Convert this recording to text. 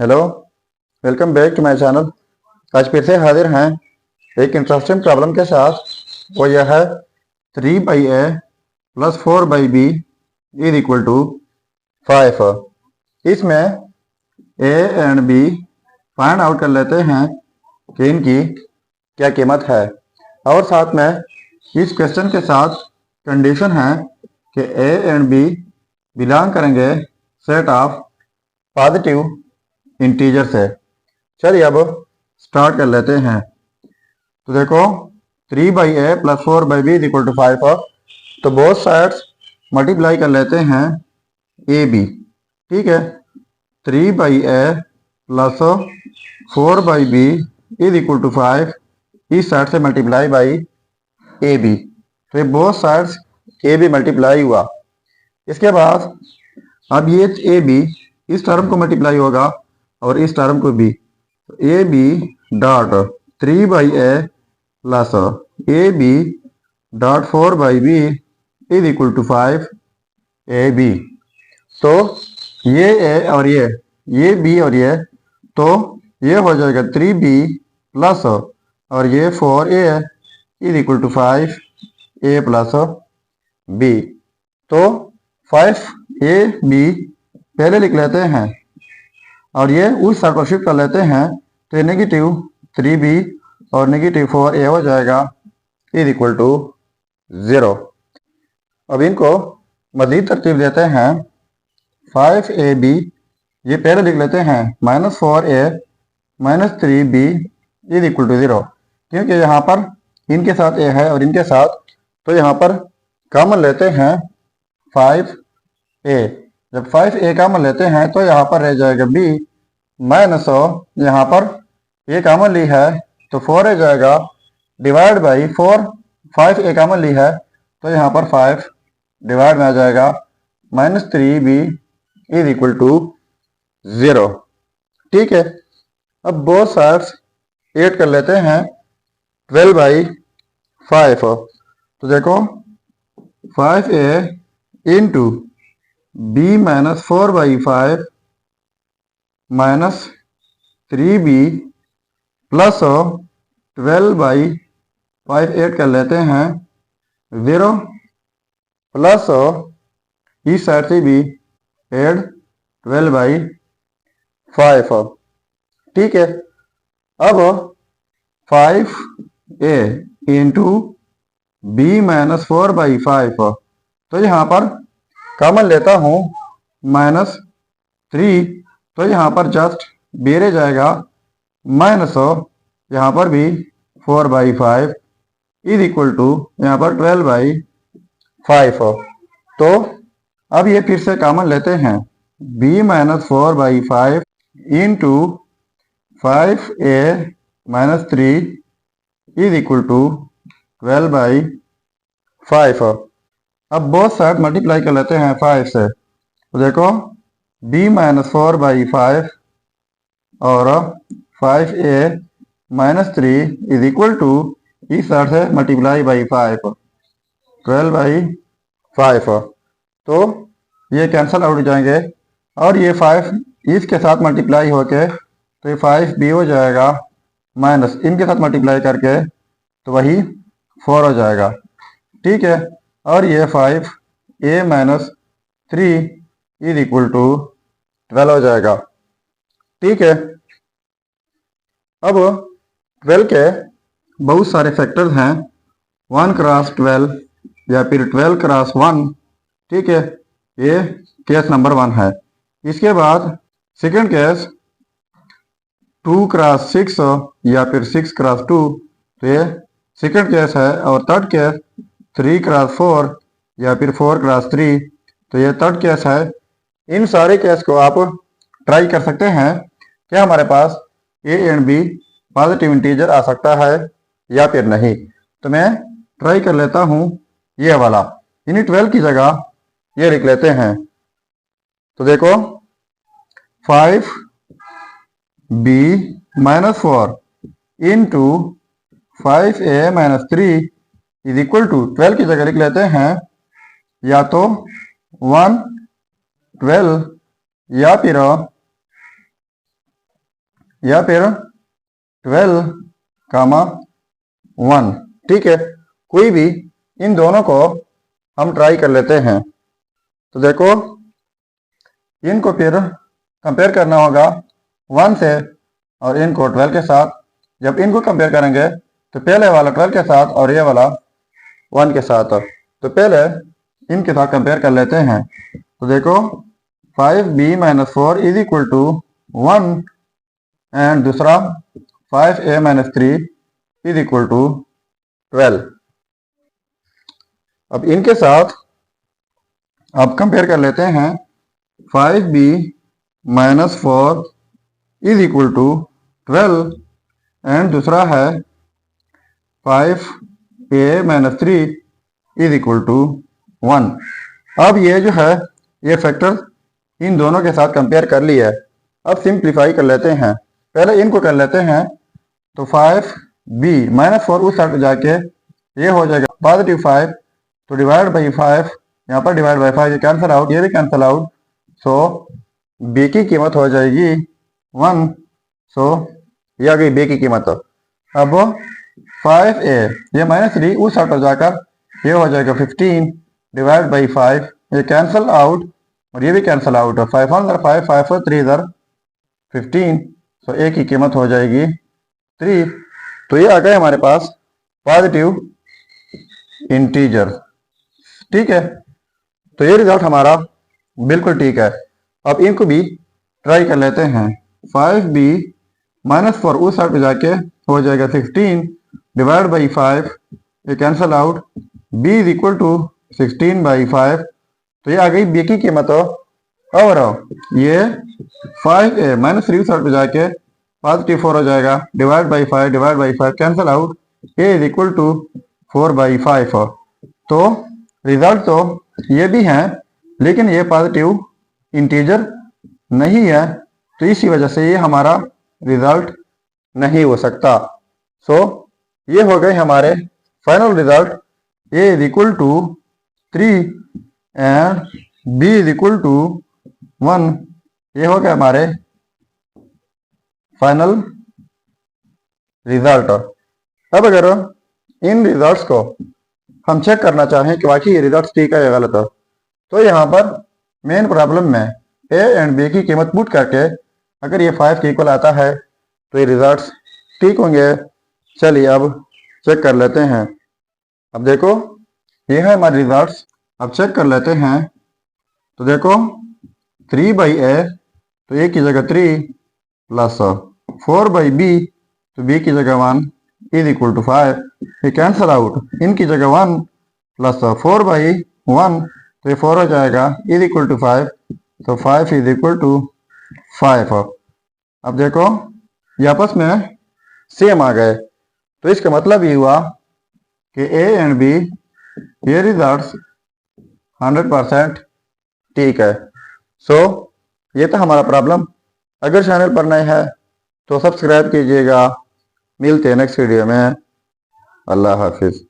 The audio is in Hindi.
Hello, welcome back to my channel. आज फिर से हाजिर हैं एक इंटरेस्टिंग प्रॉब्लम के साथ। वो यह है 3/a plus 4/b is equal to 5। इसमें a and b find out कर लेते हैं कि इनकी क्या कीमत है, और साथ में इस क्वेश्चन के साथ कंडीशन है कि a एंड b बिलोंग करेंगे सेट ऑफ पॉजिटिव इंटीजर से। चलिए अब स्टार्ट कर लेते हैं। तो देखो 3/a plus 4/b is equal to 5। तो बोथ साइड्स मल्टीप्लाई कर लेते हैं ए बी। ठीक है, 3/a plus 4/b is equal to 5। इस साइड से मल्टीप्लाई बाई ए बी, तो ये both sides A B multiply हुआ। इसके बाद अब ये ए बी इस टर्म को मल्टीप्लाई होगा और इस टर्म को भी। A B dot 3/a plus A B dot 4/b is equal to 5ab। तो ये ए और ये बी और ये, तो ये हो जाएगा 3b प्लस और ये 4a is equal to 5a plus b। तो 5ab पहले लिख लेते हैं और ये उस साइड पर शिफ्ट कर लेते हैं, तो ये नेगेटिव 3b और नेगेटिव 4a हो जाएगा इज इक्वल टू 0। अब इनको मजीद तरतीब देते हैं। 5ab ये पहले लिख लेते हैं minus 4a minus 3b is equal to 0, क्योंकि यहाँ पर इनके साथ a है और इनके साथ, तो यहाँ पर कॉमन लेते हैं 5a। जब 5a कॉमन लेते हैं तो यहाँ पर रह जाएगा b माइनस, यहाँ पर a कॉमन ली है तो 4 रह जाएगा डिवाइड बाई 4। 5a कॉमन ली है तो यहाँ पर 5 डिवाइड में आ जाएगा minus 3b is equal to 0। ठीक है, अब बोथ साइड्स ऐड कर लेते हैं 12/5। तो देखो 5a into b minus 4/5 minus 3b plus 12/5 add कर लेते हैं 0 प्लस इस साइड से भी ऐड 12/5। ठीक है, अब 5a इंटू b माइनस 4/5, तो यहाँ पर कॉमन लेता हूँ माइनस 3, तो यहाँ पर जस्ट b रह जाएगा माइनस, यहाँ पर भी 4/5 इज इक्वल टू यहाँ पर 12/5। तो अब ये फिर से कॉमन लेते हैं b minus 4/5 into 5a minus 3 is equal to 12/5। अब बोथ साइड मल्टीप्लाई कर लेते हैं 5 से। तो देखो b माइनस 4/5 और 5a minus 3 is equal to इस साइड से मल्टीप्लाई बाई 5, 12/5। तो ये कैंसल आउट हो जाएंगे और ये 5 इसके साथ मल्टीप्लाई होके तो ये 5b हो जाएगा माइनस इनके साथ मल्टीप्लाई करके तो वही 4 हो जाएगा। ठीक है, और ये 5a minus 3 is equal to 12 हो जाएगा। ठीक है, अब 12 के बहुत सारे फैक्टर्स हैं, 1 क्रॉस 12 या फिर 12 क्रॉस 1। ठीक है, ये केस नंबर 1 है। इसके बाद सेकंड केस 2 क्रॉस 6 या फिर 6 क्रॉस 2, तो ये सेकंड केस है। और थर्ड केस 3 क्रॉस 4 या फिर 4 क्रॉस 3, तो ये थर्ड केस है। इन सारे केस को आप ट्राई कर सकते हैं कि हमारे पास a and b positive integer आ सकता है या फिर नहीं। तो मैं ट्राई कर लेता हूँ ये वाला, यानी 12 की जगह ये लिख लेते हैं। तो देखो 5b minus 4 into 5a minus 3 is equal to 12 की जगह लिख लेते हैं या तो 1 12 या फिर या फिर 12, 1। ठीक है, कोई भी इन दोनों को हम ट्राई कर लेते हैं। तो देखो, इनको फिर कंपेयर करना होगा 1 से और इनको 12 के साथ। जब इनको कंपेयर करेंगे तो पहले वाला 12 के साथ और ये वाला 1 के साथ। तो पहले इनके साथ कंपेयर कर लेते हैं। तो देखो 5b - 4 is equal to 1 and दूसरा 5a - 3 इज इक्वल टू 12। अब इनके साथ अब कंपेयर कर लेते हैं। 5b - 4 is equal to 12 and दूसरा है 5a - 3 इज इक्वल टू 1। अब ये जो है ये फैक्टर इन दोनों के साथ कंपेयर कर लिया है। अब सिंप्लीफाई कर लेते हैं। पहले इनको कर लेते हैं। तो 5b - 4 उस साइड पे जाके ये हो जाएगा पॉजिटिव 5, तो डिवाइड बाई 5, यहाँ पर डिवाइड बाई 5 ये कैंसिल आउट, ये भी कैंसिल आउट। सो b की कीमत हो जाएगी 1। सो ये आ गई b की कीमत। अब 5a ये -3 उस साइड पर जाकर ये हो जाएगा 15 डिवाइड बाई 5, ये कैंसिल आउट और ये भी कैंसिल आउट। 5 1 5, 5 4 3 इधर 15। सो a की कीमत हो जाएगी 3। तो ये आ गए हमारे पास पॉजिटिव इंटीजर। ठीक है, तो ये रिजल्ट हमारा बिल्कुल ठीक है। अब इनको भी ट्राई कर लेते हैं। 5b - 4 उस साइड पे जाके हो जाएगा 16 डिवाइड बाई 5, ये cancel out, b is equal to 16 by 5। तो ये आ गई b की कीमत। और ये 5a - 3 उस साइड पे जाके पॉजिटिव 4 हो जाएगा divide by 5, divide by 5 cancel out, a is equal to 4 by 5। तो रिजल्ट तो ये भी है, लेकिन ये पॉजिटिव इंटीजर नहीं है, तो इसी वजह से ये हमारा रिजल्ट नहीं हो सकता। सो ये हो गए हमारे final result. a is equal to 3 and b is equal to 1। ये हो गया हमारे फाइनल रिजल्ट। अब अगर इन रिजल्ट्स को हम चेक करना चाहें कि वाकई ये रिजल्ट ठीक है या गलत है, तो यहाँ पर मेन प्रॉब्लम में a एंड b की कीमत पुट करके अगर ये 5 के इक्वल आता है तो ये रिजल्ट्स ठीक होंगे। चलिए अब चेक कर लेते हैं। अब देखो ये है हमारे रिजल्ट्स। अब चेक कर लेते हैं। तो देखो 3/a, तो a की जगह 3 प्लस 4/b, तो b की जगह 1 इज इक्वल टू 5, ये कैंसल आउट, इनकी जगह 1 प्लस 4/1, तो ये 4 हो जाएगा इज इक्वल टू 5, तो 5 इज इक्वल टू 5। अब देखो ये आपस में सेम आ गए, तो इसका मतलब ये हुआ कि a एंड b ये रिजल्ट्स 100% ठीक है। सो ये था हमारा प्रॉब्लम। अगर चैनल पर नए हैं तो सब्सक्राइब कीजिएगा। मिलते हैं नेक्स्ट वीडियो में। अल्लाह हाफिज़।